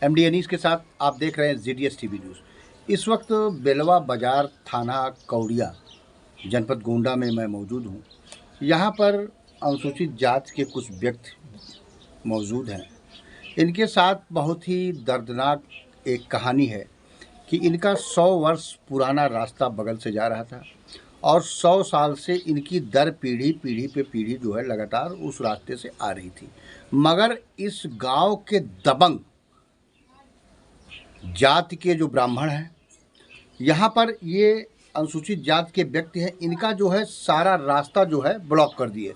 MD Anees के साथ आप देख रहे हैं ZDS टीवी न्यूज़। इस वक्त बेलवा बाजार थाना कौड़िया जनपद गोंडा में मैं मौजूद हूँ। यहाँ पर अनुसूचित जाति के कुछ व्यक्ति मौजूद हैं। इनके साथ बहुत ही दर्दनाक एक कहानी है कि इनका 100 वर्ष पुराना रास्ता बगल से जा रहा था और 100 साल से इनकी दर पीढ़ी पे पीढ़ी जो है लगातार उस रास्ते से आ रही थी। मगर इस गांव के दबंग जाति के जो ब्राह्मण हैं, यहाँ पर ये अनुसूचित जाति के व्यक्ति हैं, इनका जो है सारा रास्ता जो है ब्लॉक कर दिए।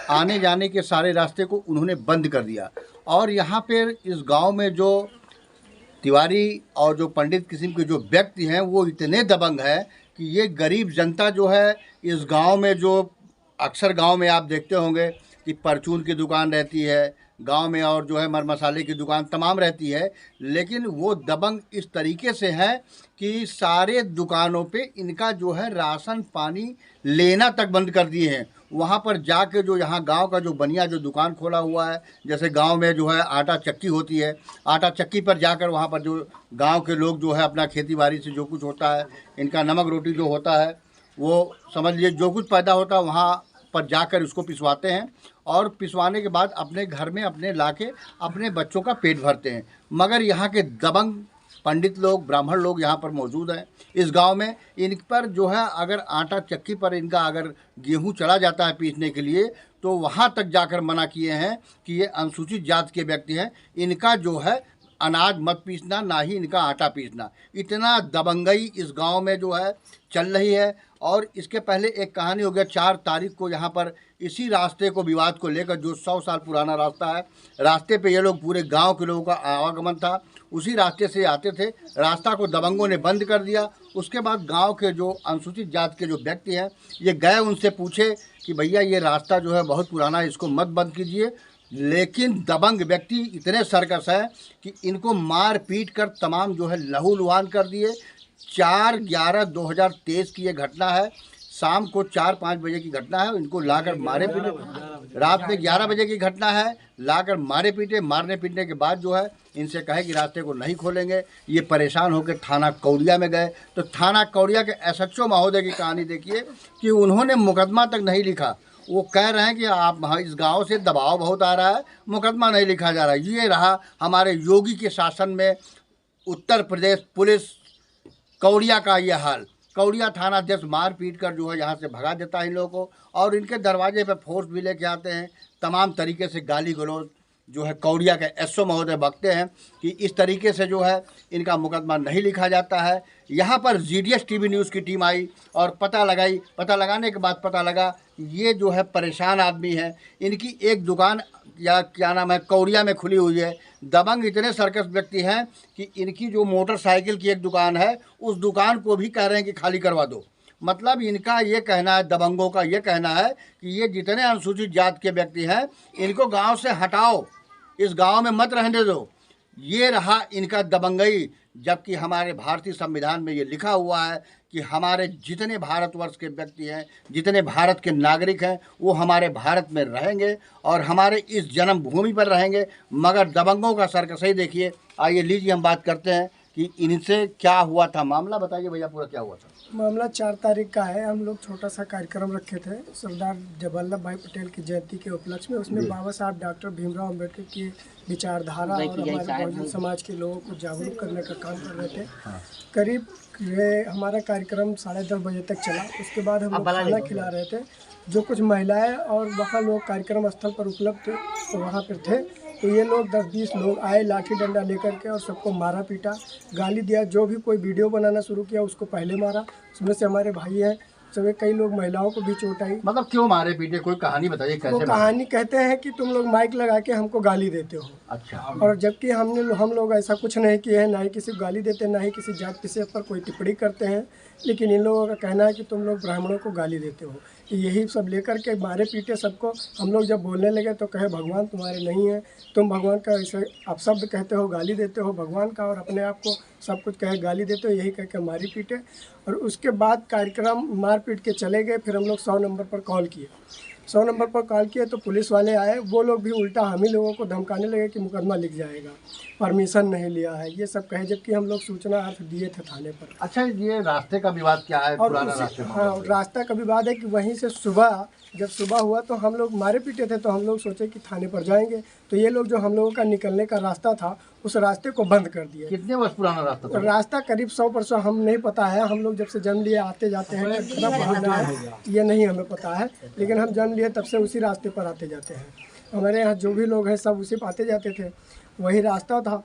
आने जाने के सारे रास्ते को उन्होंने बंद कर दिया। और यहाँ पर इस गांव में जो तिवारी और जो पंडित किस्म के जो व्यक्ति हैं वो इतने दबंग हैं कि ये गरीब जनता जो है इस गांव में, जो अक्सर गांव में आप देखते होंगे कि परचून की दुकान रहती है गांव में और जो है मर मसाले की दुकान तमाम रहती है, लेकिन वो दबंग इस तरीके से है कि सारे दुकानों पे इनका जो है राशन पानी लेना तक बंद कर दिए हैं। वहाँ पर जाके जो यहाँ गांव का जो बनिया जो दुकान खोला हुआ है, जैसे गांव में जो है आटा चक्की होती है, आटा चक्की पर जाकर वहाँ पर जो गांव के लोग जो है अपना खेती बाड़ी से जो कुछ होता है, इनका नमक रोटी जो होता है वो समझ लीजिए जो कुछ पैदा होता है वहाँ पर जाकर उसको पिसवाते हैं और पिसवाने के बाद अपने घर में अपने लाके अपने बच्चों का पेट भरते हैं। मगर यहाँ के दबंग पंडित लोग, ब्राह्मण लोग यहाँ पर मौजूद हैं इस गांव में। इन पर जो है अगर आटा चक्की पर इनका अगर गेहूं चला जाता है पीसने के लिए तो वहाँ तक जाकर मना किए हैं कि ये अनुसूचित जाति के व्यक्ति हैं, इनका जो है अनाज मत पीसना, ना ही इनका आटा पीसना। इतना दबंगई इस गांव में जो है चल रही है। और इसके पहले एक कहानी हो गया 4 तारीख को यहाँ पर इसी रास्ते को विवाद को लेकर, जो 100 साल पुराना रास्ता है, रास्ते पे ये लोग पूरे गांव के लोगों का आवागमन था, उसी रास्ते से आते थे, रास्ता को दबंगों ने बंद कर दिया। उसके बाद गांव के जो अनुसूचित जाति के जो व्यक्ति हैं ये गए, उनसे पूछे कि भैया ये रास्ता जो है बहुत पुराना है, इसको मत बंद कीजिए। लेकिन दबंग व्यक्ति इतने सर्कस है कि इनको मार पीट कर तमाम जो है लहूलुहान कर दिए। 4/11/2023 की ये घटना है। शाम को 4-5 बजे की घटना है। इनको लाकर मारे पीटे, रात में 11 बजे की घटना है, लाकर मारे पीटे। मारने पीटने के बाद जो है इनसे कहे कि रास्ते को नहीं खोलेंगे। ये परेशान होकर थाना कौड़िया में गए तो थाना कौड़िया के SHO महोदय की कहानी देखिए कि उन्होंने मुकदमा तक नहीं लिखा। वो कह रहे हैं कि आप इस गांव से दबाव बहुत आ रहा है, मुकदमा नहीं लिखा जा रहा है। ये रहा हमारे योगी के शासन में उत्तर प्रदेश पुलिस कौड़िया का ये हाल। कौड़िया थाना अध्यक्ष मार पीट कर जो है यहाँ से भगा देता है इन लोगों को और इनके दरवाजे पे फोर्स भी लेके आते हैं। तमाम तरीके से गाली गलौज जो है कौड़िया के SO महोदय बकते हैं कि इस तरीके से जो है इनका मुकदमा नहीं लिखा जाता है। यहाँ पर ZDS टीवी न्यूज़ की टीम आई और पता लगाई। पता लगाने के बाद पता लगा ये जो है परेशान आदमी है, इनकी एक दुकान या क्या नाम है कौड़िया में खुली हुई है। दबंग इतने सर्कस व्यक्ति हैं कि इनकी जो मोटरसाइकिल की एक दुकान है उस दुकान को भी कह रहे हैं कि खाली करवा दो। मतलब इनका ये कहना है, दबंगों का ये कहना है कि ये जितने अनुसूचित जाति के व्यक्ति हैं इनको गांव से हटाओ, इस गांव में मत रहने दो। ये रहा इनका दबंगई। जबकि हमारे भारतीय संविधान में ये लिखा हुआ है कि हमारे जितने भारतवर्ष के व्यक्ति हैं, जितने भारत के नागरिक हैं, वो हमारे भारत में रहेंगे और हमारे इस जन्मभूमि पर रहेंगे। मगर दबंगों का सर्कस ही देखिए। आइए लीजिए हम बात करते हैं कि इनसे क्या हुआ था। मामला बताइए भैया, पूरा क्या हुआ था? मामला 4 तारीख का है। हम लोग छोटा सा कार्यक्रम रखे थे सरदार वल्लभ भाई पटेल की जयंती के उपलक्ष्य में। उसमें बाबा साहब डॉक्टर भीमराव अम्बेडकर की विचारधारा और हमारे बहुजन समाज के लोगों को जागरूक करने का काम कर रहे थे। करीब हमारा कार्यक्रम 10:30 बजे तक चला। उसके बाद हम लोग खाना खिला रहे थे। जो कुछ महिलाएं और वहाँ लोग कार्यक्रम स्थल पर उपलब्ध थे तो वहाँ पर थे, तो ये लोग 10-20 लोग आए लाठी डंडा लेकर के और सबको मारा पीटा, गाली दिया। जो भी कोई वीडियो बनाना शुरू किया उसको पहले मारा। उसमें से हमारे भाई हैं सब, कई लोग महिलाओं को भी चोट आई। मतलब क्यों मारे पीटे, कोई कहानी बताइए कैसे? वो कहानी कहते हैं कि तुम लोग माइक लगा के हमको गाली देते हो। अच्छा। और जबकि हम लोग ऐसा कुछ नहीं किए हैं, ना ही किसी को गाली देते, ना ही किसी जात विषय पर कोई टिप्पणी करते हैं। लेकिन इन लोगों का कहना है कि तुम लोग ब्राह्मणों को गाली देते हो। यही सब लेकर के मारे पीटे सबको। हम लोग जब बोलने लगे तो कहे भगवान तुम्हारे नहीं है, तुम भगवान का ऐसे अपशब्द कहते हो, गाली देते हो भगवान का और अपने आप को सब कुछ कहे गाली देते हो। यही कह के मारी पीटे और उसके बाद कार्यक्रम मार पीट के चले गए। फिर हम लोग 100 नंबर पर कॉल किए। 100 नंबर पर कॉल किए तो पुलिस वाले आए, वो लोग भी उल्टा हम ही लोगों को धमकाने लगे कि मुकदमा लिख जाएगा, परमिशन नहीं लिया है, ये सब कहे, जबकि हम लोग सूचना अर्थ दिए थे थाने पर। अच्छा, ये रास्ते का विवाद क्या है? और पुराना रास्ते में हाँ, रास्ता का विवाद है कि वहीं से सुबह, जब सुबह हुआ तो हम लोग मारे पीटे थे, तो हम लोग सोचे कि थाने पर जाएंगे, तो ये लोग जो हम लोगों का निकलने का रास्ता था उस रास्ते को बंद कर दिए। कितने वर्ष पुराना रास्ता था? रास्ता करीब 100% हम नहीं पता है, हम लोग जब से जन्म लिए आते जाते हैं, कितना पुराना है ये नहीं हमें पता है, लेकिन हम जन्म लिए तब से उसी रास्ते पर आते जाते हैं। हमारे यहाँ जो भी लोग हैं सब उसी पर आते जाते थे, वही रास्ता था।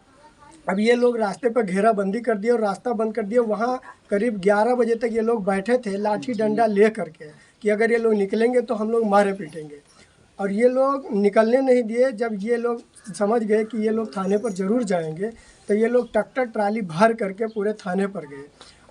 अब ये लोग रास्ते पर घेराबंदी कर दिए और रास्ता बंद कर दिए। वहाँ करीब 11 बजे तक ये लोग बैठे थे लाठी डंडा ले करके कि अगर ये लोग निकलेंगे तो हम लोग मारे पीटेंगे, और ये लोग निकलने नहीं दिए। जब ये लोग समझ गए कि ये लोग थाने पर ज़रूर जाएंगे तो ये लोग ट्रैक्टर ट्राली भर करके पूरे थाने पर गए,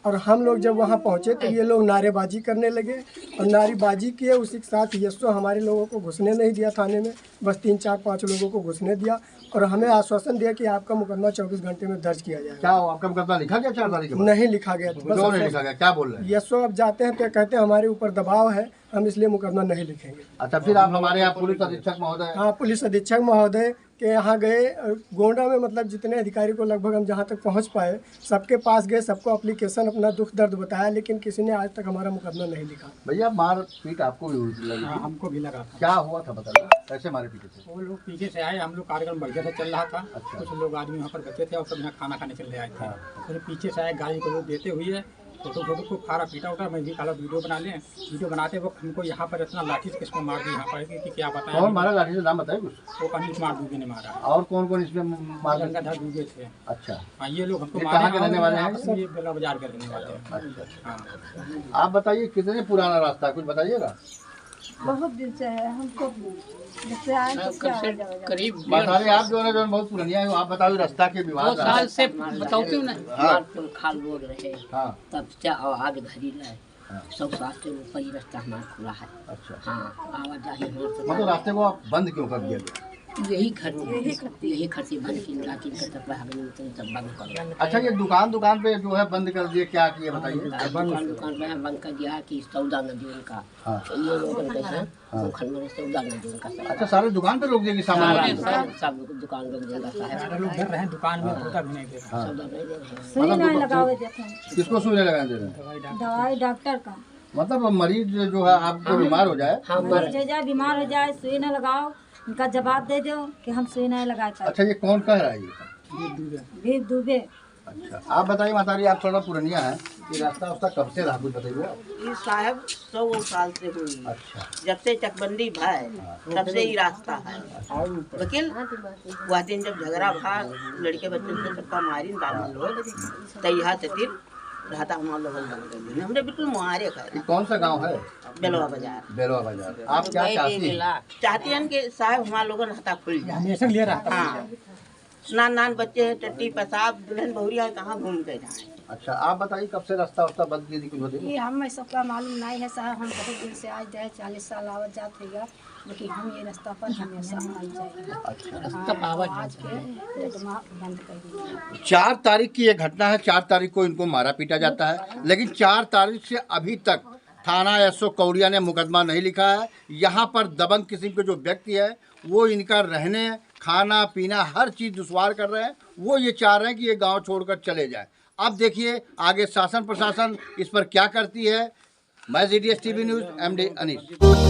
और हम लोग जब वहाँ पहुँचे तो ये लोग नारेबाजी करने लगे, और नारेबाजी किए। उसी के साथ यशो हमारे लोगों को घुसने नहीं दिया थाने में, बस 3-4-5 लोगों को घुसने दिया, और हमें आश्वासन दिया कि आपका मुकदमा 24 घंटे में दर्ज किया जाएगा। क्या आपका मुकदमा लिखा गया 4 तारीख के बाद? नहीं लिखा गया। क्यों नहीं लिखा गया, क्या बोल रहे हैं? यशो अब जाते हैं तो कहते हैं हमारे ऊपर दबाव है, हम इसलिए मुकदमा नहीं लिखेंगे। अच्छा, फिर आप हमारे यहाँ पुलिस अधीक्षक महोदय? हाँ, पुलिस अधीक्षक महोदय के यहाँ गए, गोंडा में मतलब जितने अधिकारी को लगभग हम जहाँ तक पहुँच पाए सबके पास गए, सबको एप्लीकेशन अपना दुख दर्द बताया, लेकिन किसी ने आज तक हमारा मुकदमा नहीं लिखा। भैया, मार पीट आपको भी हुई लगी? हाँ, हमको भी लगा था। क्या हुआ था बताइए, कैसे मारे पीटे थे? वो लोग पीछे से आए, हम लोग कार्यक्रम बढ़िया से चल रहा था। अच्छा। कुछ लोग आदमी वहाँ पर बचे थे और सब यहाँ खाना खाने चले आए थे। फिर पीछे से आए, गाड़ी को लोग देते हुए फोटो को खारा पीटा उठा। मैं भी काला वीडियो बना लें, वीडियो बनाते वक्त हमको यहाँ पर इतना लाठी से किसको मार दिया यहाँ पर कि क्या बताया। कौन मारा लाठी से, नाम बताइए कुछ? वो अनिल कुमार दुबे ने मारा। और कौन कौन इसमें मार? गंगाधर दुबे थे। अच्छा, हाँ, ये लोग हमको ये मारे। कहाँ के रहने वाले हैं? ये बेला बाजार के रहने वाले हैं। अच्छा, हाँ। आप बताइए कितने पुराना रास्ता है, कुछ बताइएगा? बहुत दिन से है, हमको जब से आए तो क्या हो जाएगा। करीब बताइए, आप जो है जो बहुत पुरानिया है, आप बताओ रास्ता के विवाद। 2 साल से बताती हूँ ना। मारपुर खाल रोड रहे, हाँ, तब से आगे घड़ी रहे, 100 साल के ऊपर ही रास्ता हमारा खुला है। अच्छा, हाँ, आवाजाही हमारे मतलब रास्ते को आप बंद क्यों कर दिया गया? यही खर्ची बंद की लाठी का तब बंद कर। अच्छा, ये दुकान पे जो है बंद कर दिए, क्या किए बताइए? दुकान में बंद कर दिया कि सौदा नदी उनका, हाँ। ये लोग कैसे खंड सौदा नदी उनका। अच्छा, सारे दुकान पे रोक दिए कि सामान? सब दुकान लोग देगा ज़्यादा लोग डर रहे हैं, दुकान में होता भी नहीं दे रहा। सौदा नहीं दे रहे हैं। सुई नहीं लगावे देते हैं, किसको सुई लगाने दे रहे हैं? दवाई डॉक्टर का। मतलब मरीज जो है आपको बीमार हो जाए, मरीज हो जाए, बीमार हो जाए, सुई न लगाओ, उनका जवाब दे दो कि हम सुई नहीं लगाए। अच्छा, ये कौन कह रहा है ये? भी डूबे। अच्छा, आप बताइए माताजी, आप थोड़ा पुरानिया है, ये रास्ता उसका कब से रहा, कुछ बताइए? ये साहब 100 साल से हुई। अच्छा, जब से चकबंदी भाई तब से ही रास्ता है। लेकिन वह दिन जब झगड़ा भा लड़के बच्चे से सबका मारी दादा लोग तैयार तिल रहता हमारे लोग हमने बिल्कुल मुहारे खाए। ये कौन सा गांव है? बेलवा बाजार। बेलवा बाजार। आप क्या चाहती हैं? चाहती हैं कि साहब हमारे लोगों रहता खुल जाए। हमेशा ले रहा था। हाँ, नान बच्चे हैं, टट्टी पेशाब दुल्हन बहुरिया है, कहाँ घूम के जाए। अच्छा, आप बताइए कब से रास्ता बंद किए, कुछ बताइए? ये हमें सबका मालूम नहीं है साहब, हम बहुत दिन से आज जाए, 40 साल आवत जात है, लेकिन हम ये रास्ता पर हमेशा आई जाएंगे। आज के डेटमा बंद कर दिया। 4 तारीख की ये घटना है। 4 तारीख को इनको मारा पीटा जाता है, लेकिन 4 तारीख से अभी तक थाना एसओ कौड़िया ने मुकदमा नहीं लिखा है। यहाँ पर दबंग किस्म के जो व्यक्ति है वो इनका रहने खाना पीना हर चीज़ दुश्वार कर रहे हैं। वो ये चाह रहे हैं कि ये गांव छोड़कर चले जाएं। अब देखिए आगे शासन प्रशासन इस पर क्या करती है। मैं GDS TV news MD Anish.